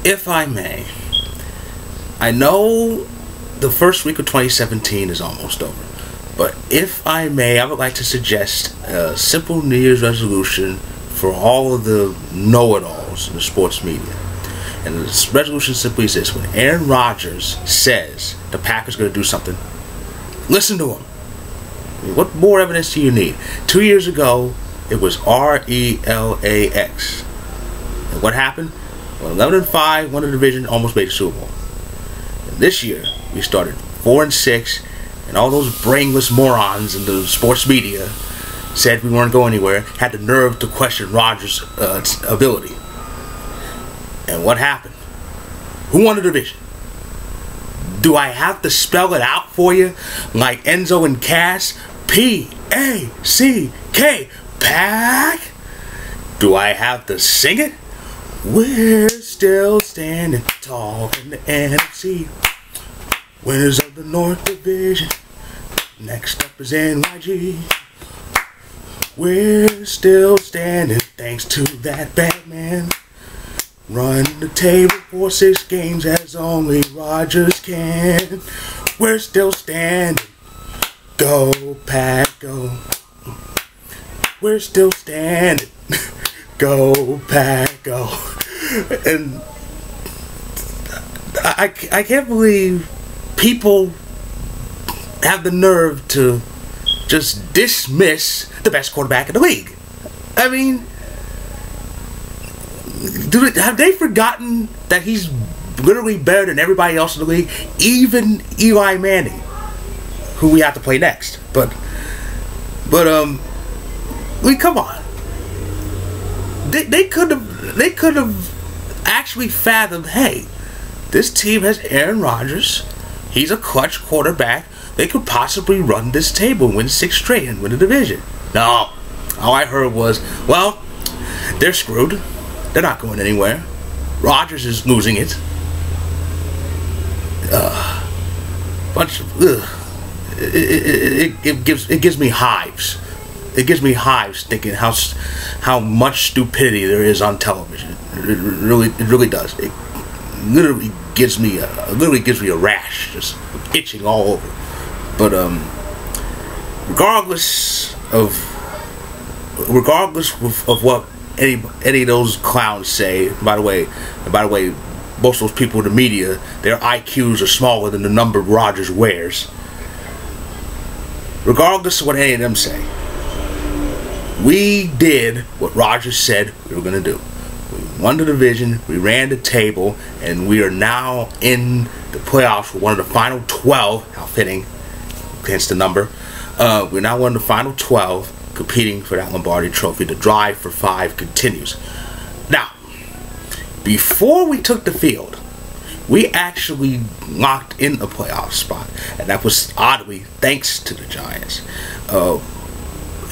if I may, I know the first week of 2017 is almost over, but if I may, I would like to suggest a simple New Year's resolution for all of the know-it-alls in the sports media. And the resolution simply is this: when Aaron Rodgers says the Packers are going to do something, listen to him. What more evidence do you need? 2 years ago, it was RELAX. And what happened? Well, 11-5, won the division, almost made the Super Bowl. And this year, we started 4-6, and all those brainless morons in the sports media said we weren't going anywhere, had the nerve to question Rodgers' ability. And what happened? Who won the division? Do I have to spell it out for you like Enzo and Cass? P-A-C-K, Pack? Do I have to sing it? We're still standing tall in the NFC. Winners of the North Division. Next up is NYG. We're still standing thanks to that Batman. Run the table for 6 games as only Rodgers can. We're still standing. Go, Pack, go. We're still standing. Go, Pack, go. And I can't believe people have the nerve to just dismiss the best quarterback in the league. I mean, have they forgotten that he's literally better than everybody else in the league, even Eli Manning, who we have to play next? But come on. They could have actually fathomed, hey, this team has Aaron Rodgers. He's a clutch quarterback. They could possibly run this table, win 6 straight, and win the division. No. All I heard was, well, they're screwed. They're not going anywhere. Rodgers is losing it. It gives me hives. It gives me hives thinking how much stupidity there is on television. It really does. It literally gives me a rash, just itching all over. But regardless of what any of those clowns say, by the way, most of those people in the media, their IQs are smaller than the number Rodgers wears. Regardless of what any of them say, we did what Rodgers said we were going to do. We won the division, we ran the table, and we are now in the playoffs for one of the final 12. How fitting, hence the number. We're now one of the final 12, competing for that Lombardi Trophy. The drive for 5 continues. Now, before we took the field, we actually locked in a playoff spot, and that was oddly thanks to the Giants.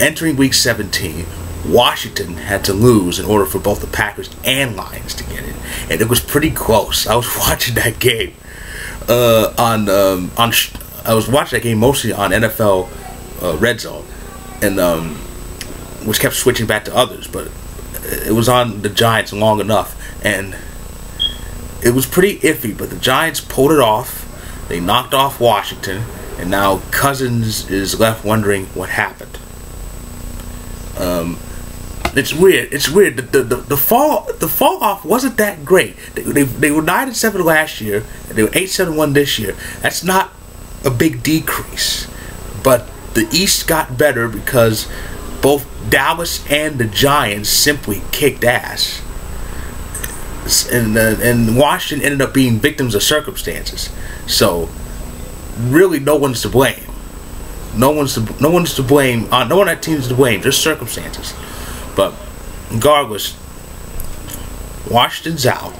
Entering week 17, Washington had to lose in order for both the Packers and Lions to get in, and it was pretty close. I was watching that game I was watching that game mostly on NFL Red Zone, and which kept switching back to others, but it was on the Giants long enough, and it was pretty iffy. But the Giants pulled it off. They knocked off Washington, and now Cousins is left wondering what happened. It's weird. It's weird. The fall off wasn't that great. They were 9-7 last year, and they were 8-7-1 this year. That's not a big decrease, but the East got better because both Dallas and the Giants simply kicked ass, and Washington ended up being victims of circumstances. So really, no one's to blame. No one's to blame. No one on that team's to blame. Just circumstances. But regardless, Washington's out.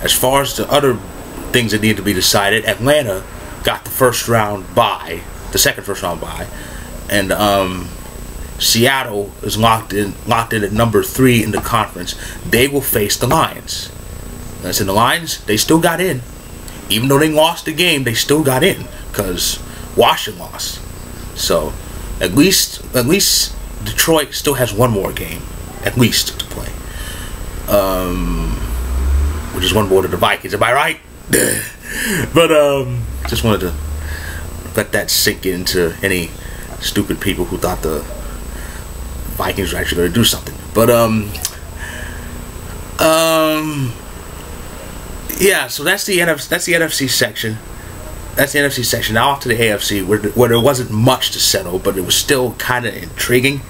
As far as the other things that need to be decided, Atlanta got the second first round bye, and Seattle is locked in at number 3 in the conference. They will face the Lions. That's in the Lions. They still got in, even though they lost the game. They still got in because Washington lost. So at least Detroit still has one more game, at least, to play. which is one more than the Vikings. Am I right? But just wanted to let that sink into any stupid people who thought the Vikings were actually going to do something. But yeah. So that's the NFC section. That's the NFC section. Now off to the AFC, where there wasn't much to settle, but it was still kind of intriguing.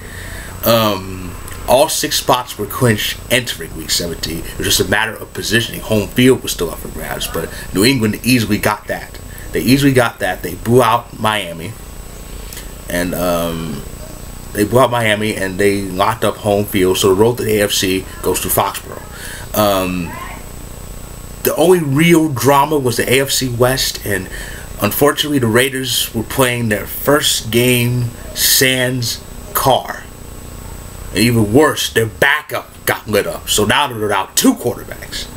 All 6 spots were clinched entering Week 17. It was just a matter of positioning. Home field was still up for grabs, but New England easily got that. They easily got that. They blew out Miami, and they locked up home field. So the road to the AFC goes to Foxborough. The only real drama was the AFC West, and unfortunately the Raiders were playing their first game sans Carr. And even worse, their backup got lit up. So now they're without 2 quarterbacks.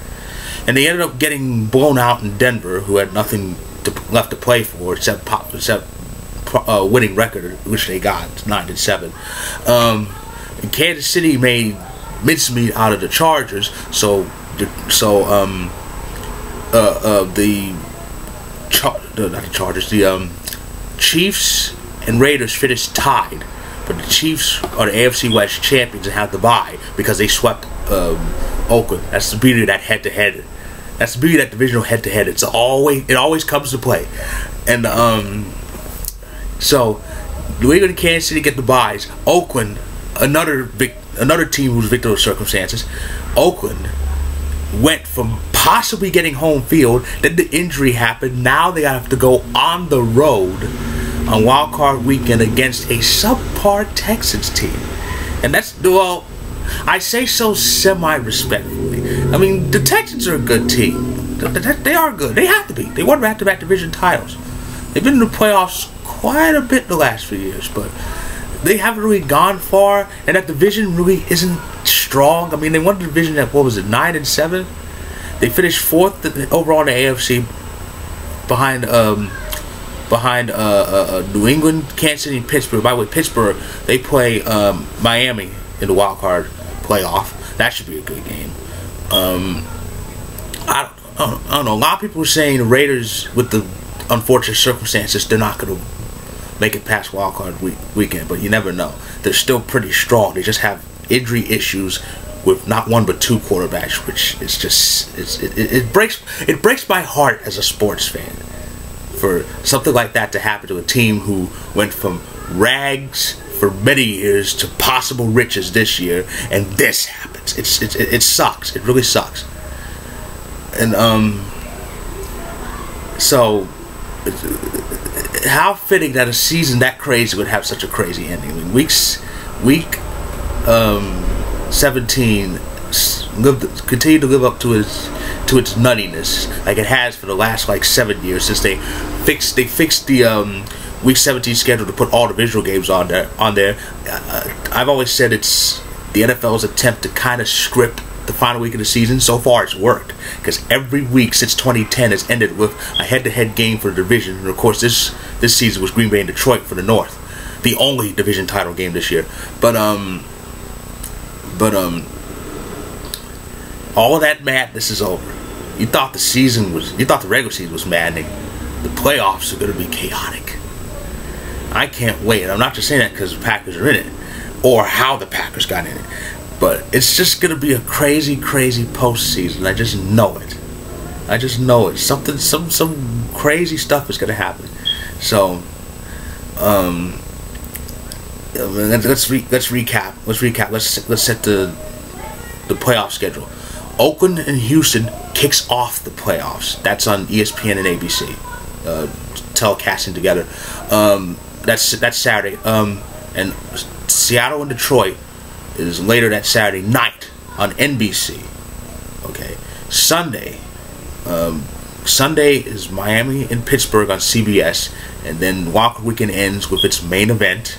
And they ended up getting blown out in Denver, who had nothing left to play for except winning record, which they got, 9-7. And Kansas City made mincemeat out of the Chargers, the Chiefs and Raiders finished tied, but the Chiefs are the AFC West champions and have the bye because they swept Oakland. That's the beauty of that head-to-head. That's the beauty of that divisional head-to-head. It always comes to play, and so New England and Kansas City get the byes. Oakland, another team who's victim of circumstances. Oakland went from possibly getting home field, then the injury happened. Now they have to go on the road on Wild Card Weekend against a subpar Texans team, and that's, well, I say so semi-respectfully. I mean, the Texans are a good team. They are good. They have to be. They won back-to-back division titles. They've been in the playoffs quite a bit the last few years, but they haven't really gone far, and that division really isn't strong. I mean, they won the division at, 9-7? They finished 4th overall in the AFC behind New England, Kansas City, and Pittsburgh. By the way, Pittsburgh, they play Miami in the wild card playoff. That should be a good game. I don't know. A lot of people are saying the Raiders, with the unfortunate circumstances, they're not going to make it past wild card weekend, but you never know. They're still pretty strong. They just have injury issues with not 1 but 2 quarterbacks, which is just it breaks my heart as a sports fan for something like that to happen to a team who went from rags for many years to possible riches this year, and this happens. It sucks. It really sucks. And so how fitting that a season that crazy would have such a crazy ending. I mean, week 17 continued to live up to its nuttiness like it has for the last 7 years since they fixed the week 17 schedule to put all the visual games on there. I've always said it's the NFL's attempt to kind of script the final week of the season. So far it's worked, because every week since 2010 has ended with a head-to-head game for the division, and of course this season was Green Bay and Detroit for the North, the only division title game this year. But all of that madness is over. You thought the regular season was maddening. The playoffs are going to be chaotic. I can't wait. I'm not just saying that because the Packers are in it, or how the Packers got in it, but it's just going to be a crazy, crazy postseason. I just know it. Some crazy stuff is going to happen. So, let's recap. Let's set the playoff schedule. Oakland and Houston kicks off the playoffs. That's on ESPN and ABC, telecasting together. That's Saturday. And Seattle and Detroit is later that Saturday night on NBC. Okay. Sunday is Miami and Pittsburgh on CBS, and then Wild Weekend ends with its main event,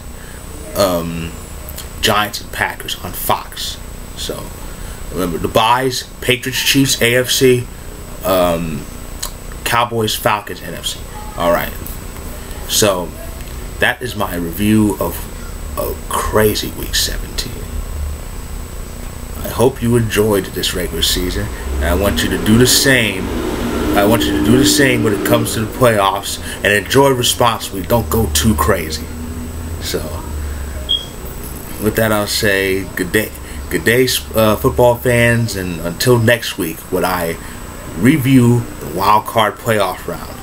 Giants and Packers on Fox. So remember the byes: Patriots, Chiefs, AFC, Cowboys, Falcons, NFC. All right. So that is my review of a crazy Week 17. I hope you enjoyed this regular season. And I want you to do the same. I want you to do the same when it comes to the playoffs, and enjoy responsibly. Don't go too crazy. So, with that, I'll say good day, football fans, and until next week, when I review the wild card playoff round.